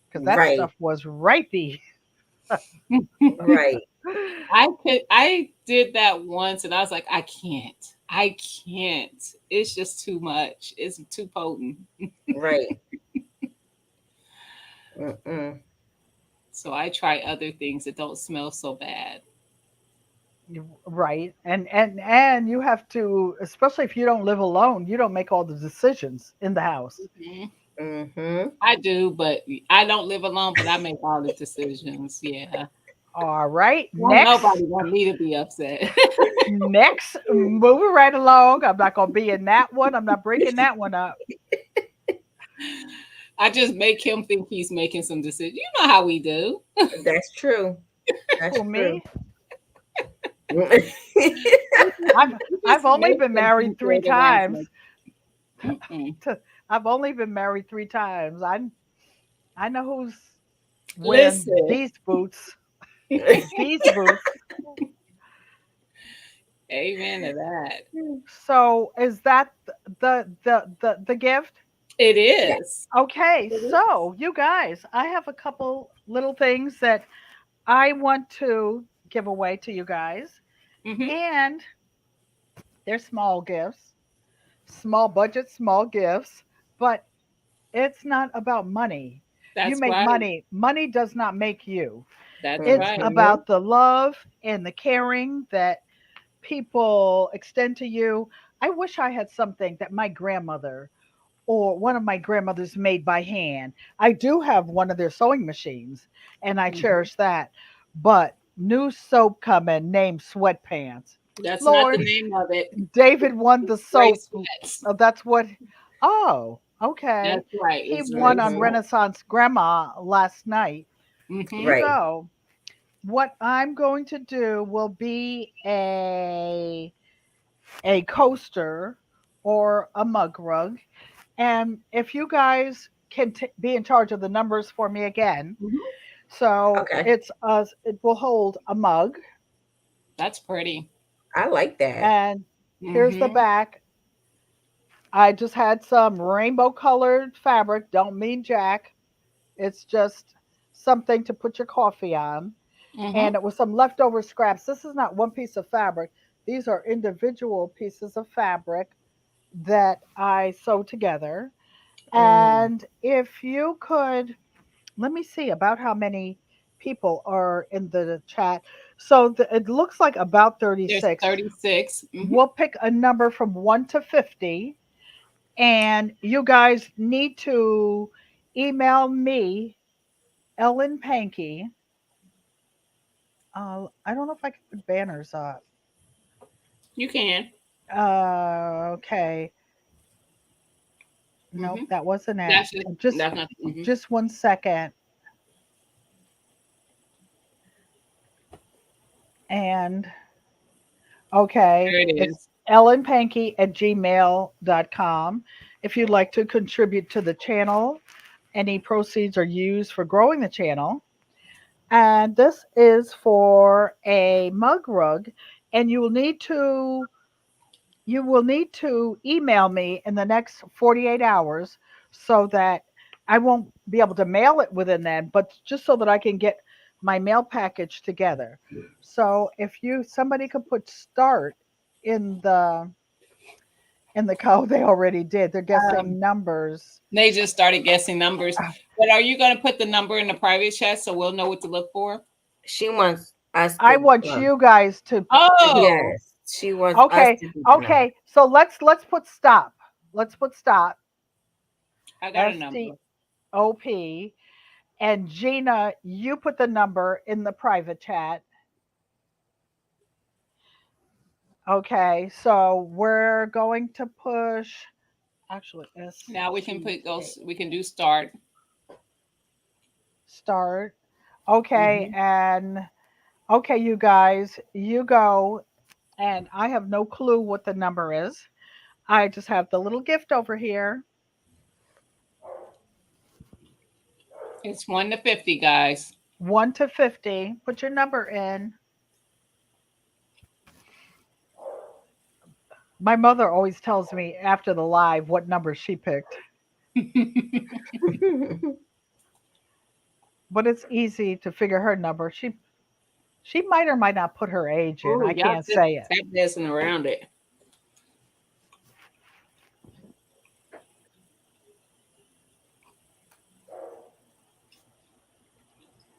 because that Right, stuff was rapey. right, I did that once and I was like, I can't. I can't. It's just too much. It's too potent. right. Mm-mm. So I try other things that don't smell so bad. Right, and you have to, especially if you don't live alone, you don't make all the decisions in the house. Mhm. Mm-hmm. I do, but I don't live alone, but I make all the decisions. Yeah. All right, Won't next, nobody want me to be upset. next, moving right along. I'm not gonna be in that one. I'm not breaking that one up. I just make him think he's making some decisions. You know how we do. That's true. That's Who, true. me? Right. I've You I've just only make been him married think three they're the ones times. like, mm-mm. I've only been married 3 times. I know who's wearing Listen. these boots. These boots. Amen to that. So is that the gift? It Yeah. is. Okay, It is. so you guys, I have a couple little things that I want to give away to you guys, Hmm. and they're small gifts, small budget, small gifts, but it's not about money. You That's make right. money. Money does not make you. That's It's right. Mm-hmm. about the love and the caring that people extend to you. I wish I had something that my grandmother or one of my grandmothers made by hand. I do have one of their sewing machines and I Mhm. cherish that. But new soap coming named Sweatpants. That's not the Lord, name of it. David won the It's gray soap. sweats. That's what. Oh, okay. That's right. He It's won gray on Mm-hmm. sweat. Renaissance Grandma last night. Hmm. Right. So, what I'm going to do will be a coaster or a mug rug. And if you guys can be in charge of the numbers for me again, Hmm. so Okay. it will hold a mug, That's pretty. I like that. and here's the Hmm. back. I just had some rainbow colored fabric. Don't mean jack. It's just something to put your coffee on. Hmm. And it was some leftover scraps. This is not one piece of fabric. These are individual pieces of fabric that I sewed together. Mm. And if you could, let me see about how many people are in the chat. So it looks like about There's 36. 36. Hmm. We'll pick a number from 1 to 50. And you guys need to email me, Ellen Pankey. I don't know if I can put banners up. You can. Okay. Nope, that wasn't it. That's just Just that's not. just 1 second. And okay, There it it's is. ellenpanky@gmail.com. If you'd like to contribute to the channel, any proceeds are used for growing the channel. And this is for a mug rug, and you will need to email me in the next 48 hours so that I won't be able to mail it within then, but just so that I can get my mail package together. So if you somebody could put start in the code, they already did. They're Um, guessing numbers. they just started guessing numbers. But are you going to put the number in the private chat so we'll know what to look for? She wants us I to. want you guys to Oh, Yes, she wants us okay, to do the number. okay. So let's put stop. Let's put stop. I got a number. STOP. And Gina, you put the number in the private chat. Okay, so we're going to push actually Now we can put STA those. We can do start. start. Okay, Hmm. and okay, you guys, you go, and I have no clue what the number is. I just have the little gift over here. It's 1 to 50, guys. 1 to 50. Put your number in. My mother always tells me after the live what number she picked, but it's easy to figure her number. She might or might not put her age in. Oh, I y'all can't just say it. tap dancing around it.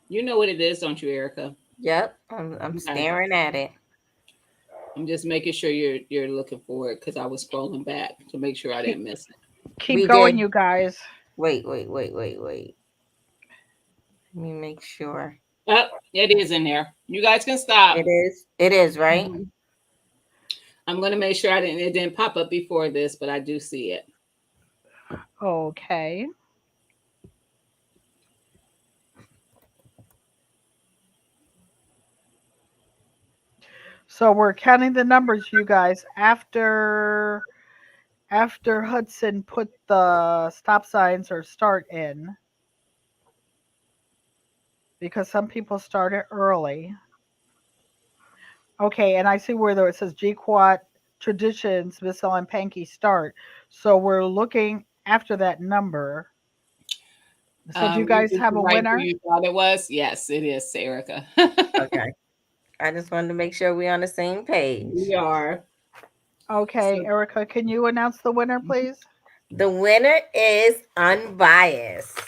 You know what it is, don't you, Erica? Yep, I'm Okay. staring at it. I'm just making sure you're looking for it because I was scrolling back to make sure I Keep didn't miss it. keep We going, did. you guys. Wait. Let me make sure. Oh, it is in there. You guys can stop. It is. It is, right? Mhm. I'm gonna make sure I didn't. It didn't pop up before this, but I do see it. Okay. So we're counting the numbers, you guys, after Hudson put the stop signs or start in because some people started early. Okay, and I see where though it says GQuat Traditionzs Miss Ellen Pankey start. So we're looking after that number. So do you You guys did have you a write who winner? you thought it was? Yes, it is Erica. Okay. I just wanted to make sure we're on the same page. We are. Okay, So Erica, can you announce the winner, please? The winner is unbiased.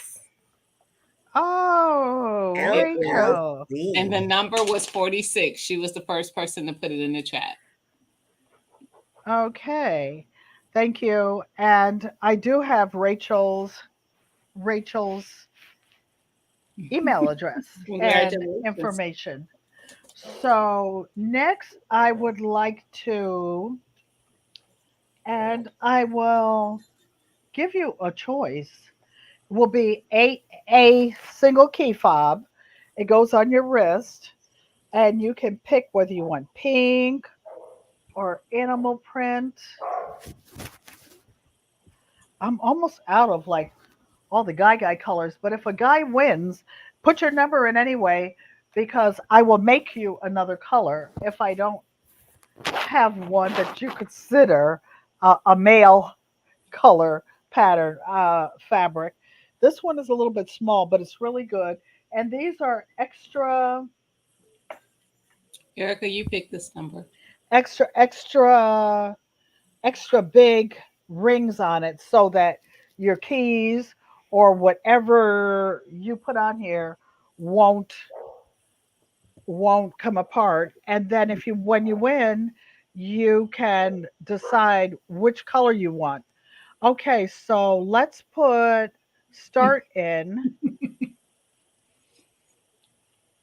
Oh, it was, Rachel. and the LLC. number was 46. She was the first person to put it in the chat. Okay. Thank you. And I do have Rachel's email address and Congratulations. information. So next I would like to and I will give you a choice. Will be a single key fob. It goes on your wrist and you can pick whether you want pink or animal print. I'm almost out of like all the guy colors, but if a guy wins, put your number in anyway because I will make you another color if I don't have one that you consider a male color pattern fabric. This one is a little bit small, but it's really good. And these are Erica, you picked this number. extra, extra, extra big rings on it so that your keys or whatever you put on here won't won't come apart. And then if you when you win, you can decide which color you want. Okay, so let's put start in.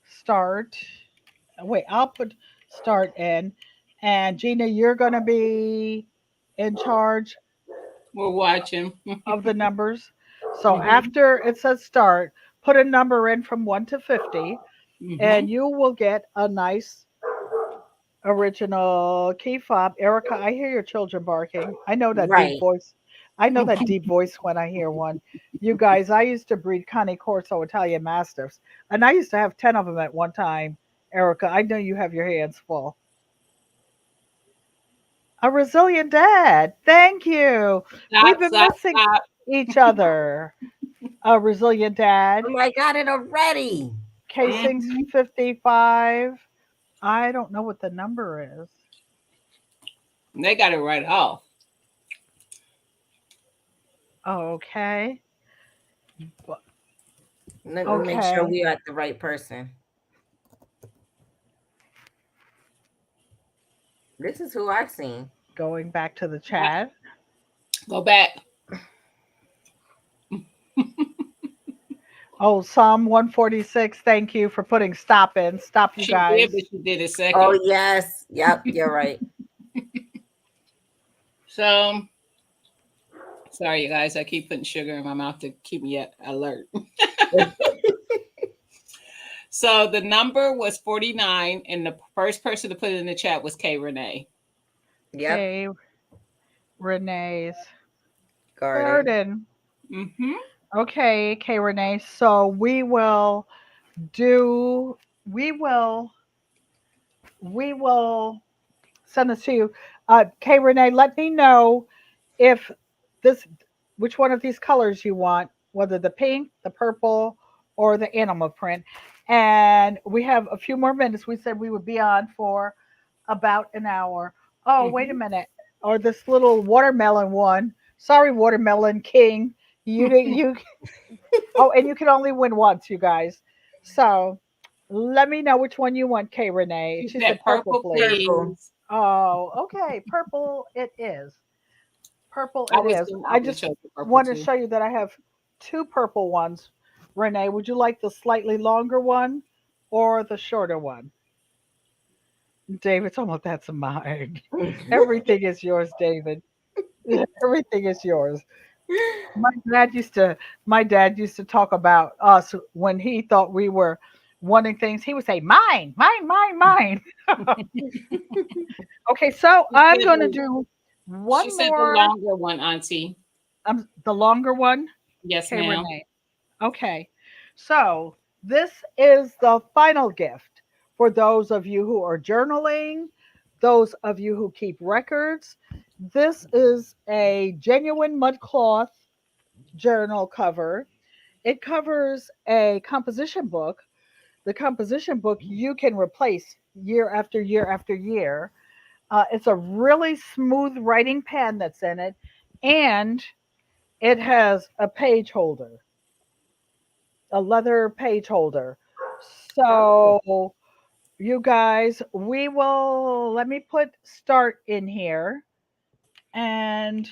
Start. Wait, I'll put start in. And Gina, you're going to be in charge We're watching. of the numbers. So Hmm. after it says start, put a number in from 1 to 50, Hmm. and you will get a nice original key fob. Erica, I hear your children barking. I know that deep Right. voice. I know that deep voice when I hear one. You guys, I used to breed Cane Corso Italian Mastiffs, and I used to have 10 of them at one time. Erica, I know you have your hands full. A resilient dad. Thank you. We've Stop, been stop, missing stop. each other. A resilient dad. Oh, I got it already. Casings Hmm. 55. I don't know what the number is. They got it right off. Okay. Let me make sure Okay. we are the right person. This is who I've seen. Going back to the Ah, chat. go back. Oh, Psalm 146. Thank you for putting stop in. Stop, you She did, guys. but she did it Oh second. yes. Yep, you're right. So sorry, you guys. I keep putting sugar in my mouth to keep me alert. So the number was 49, and the first person to put it in the chat was K Renee. Yep. Okay. Renee's Garden. garden. Mm-hmm. Okay, K Renee. So do, we will, we will send this to you. Kay Renee, let me know if this, which one of these colors you want, whether the pink, the purple, or the animal print. And we have a few more minutes. We said we would be on for about an hour. Oh, wait a Mm-hmm. minute. Or this little watermelon one. Sorry, Watermelon King. You Oh, and you can only win once, you guys. So let me know which one you want, Kay Renee. She She said said purple, purple, please. Purple. please. Oh, okay. Purple it is. Purple I it was is. going, I I would have just chosen purple want to too. show you that I have two purple ones. Renee, would you like the slightly longer one or the shorter one? David's almost that's mine. Everything is yours, David. Everything is yours. My dad used to my dad used to talk about us when he thought we were wanting things. He would say, "Mine, mine, mine, mine." Okay, so She I'm said going to the, do she one said the more. longer one, Auntie. The longer one. Yes, Okay, ma'am. Renee. Okay, so this is the final gift for those of you who are journaling, those of you who keep records. This is a genuine mud cloth journal cover. It covers a composition book. The composition book you can replace year after year after year. It's a really smooth writing pen that's in it, and it has a page holder, a leather page holder. Oh. So, you guys, we will let me put start in here, and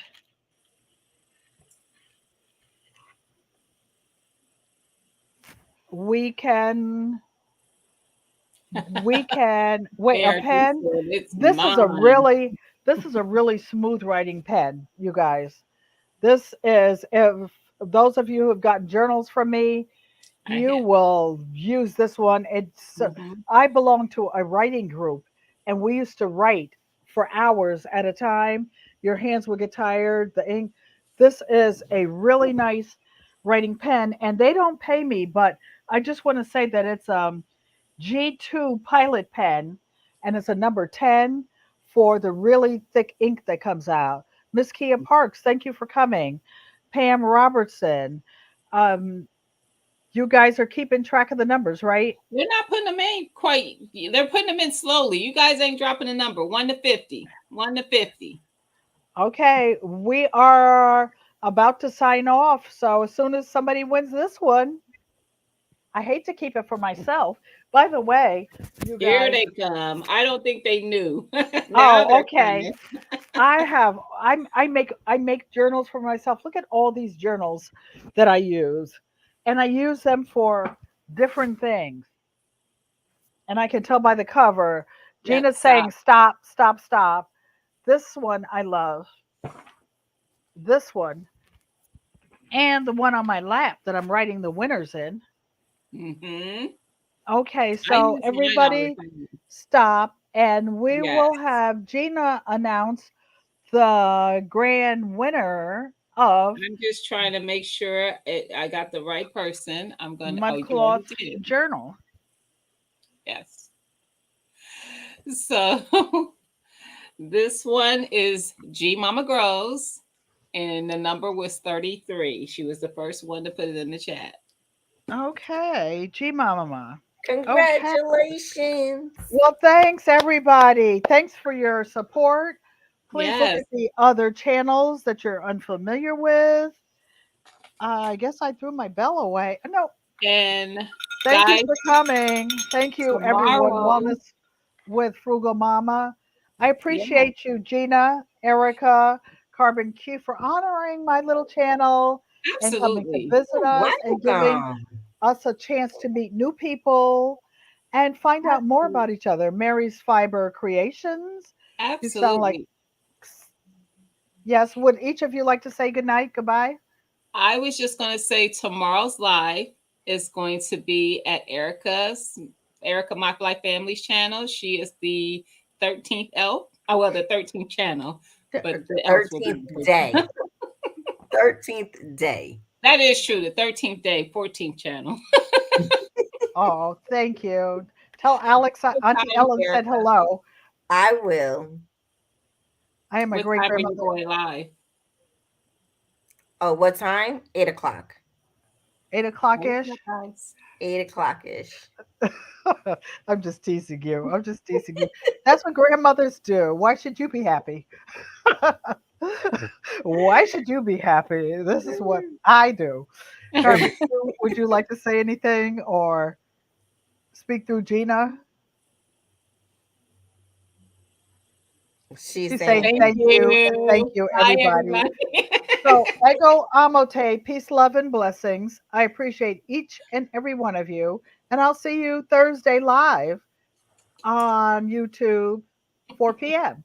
we can wait, a There, he pen. said it's This is a mine. really smooth writing pen, you guys. This is, if those of you who have gotten journals from me, I you have. will use this one. Hmm. I belong to a writing group, and we used to write for hours at a time. Your hands would get tired, the ink. This is a really nice writing pen, and they don't pay me, but I just want to say that it's G2 Pilot Pen, and it's a number 10 for the really thick ink that comes out. Miss Kia Parks, thank you for coming. Pam Robertson, um, you guys are keeping track of the numbers, right? They're not putting them in quite. They're putting them in slowly. You guys ain't dropping a number. 1 to 50. 1 to 50. Okay, we are about to sign off. So as soon as somebody wins this one, I hate to keep it for myself. By the way, you Here guys, they come. I don't think they knew. Now oh, they're okay. coming. I make journals for myself. Look at all these journals that I use. And I use them for different things. And I can tell by the cover. Yep. Gina's saying Stop. stop, stop, stop. This one I love. this one, and the one on my lap that I'm writing the winners in. Mm-hmm. Okay, I so use mine all the everybody time. stop, and we will Yes. have Gina announce the grand winner of I'm just trying to make sure I got the right person. I'm gonna. Oh, you already Mudcloth did. Journal. Yes. So this one is G Mama Grows, and the number was 33. She was the first one to put it in the chat. Okay, G Mama. Okay. Congratulations. Well, thanks everybody. Thanks for your support. Please look Yes. at the other channels that you're unfamiliar with. I guess I threw my bell away. No, And thank you guys, for coming. Thank you, everyone. tomorrow, Wellness with Frugal Mama. I yeah, appreciate you, Gina, Erica, Carbon Q, for honoring my little channel and coming to absolutely. visit You're us and giving welcome. us a chance to meet new people and find out more about each other. Mary's Fiber Creations. You sound like, Absolutely. yes. Would each of you like to say goodnight, goodbye? I was just going to say tomorrow's live is going to be at Erica My Fly Family's channel. She is the 13th elf. Oh, well, the 13th channel, but The the elves will be 13th the 13th. day. 13th day. That is true. The 13th day, 14th channel. Oh, thank you. Tell Alex What Auntie time, Ellen said Erica? hello. I will. I am a What great time are you grandmother. going live? Oh, what time? 8 o'clock. 8 o'clock Wake ish. up, guys. 8 o'clock ish. I'm just teasing you. I'm just teasing you. That's what grandmothers do. Why should you be happy? Why should you be happy? This is what I do. Carbon, would you like to say anything or speak through Gina? She's She's saying saying Thank thank you and thank you. you, Bye, everybody. everybody. So, ego amote, peace, love, and blessings. I appreciate each and every one of you. And I'll see you Thursday live on YouTube, 4 p.m.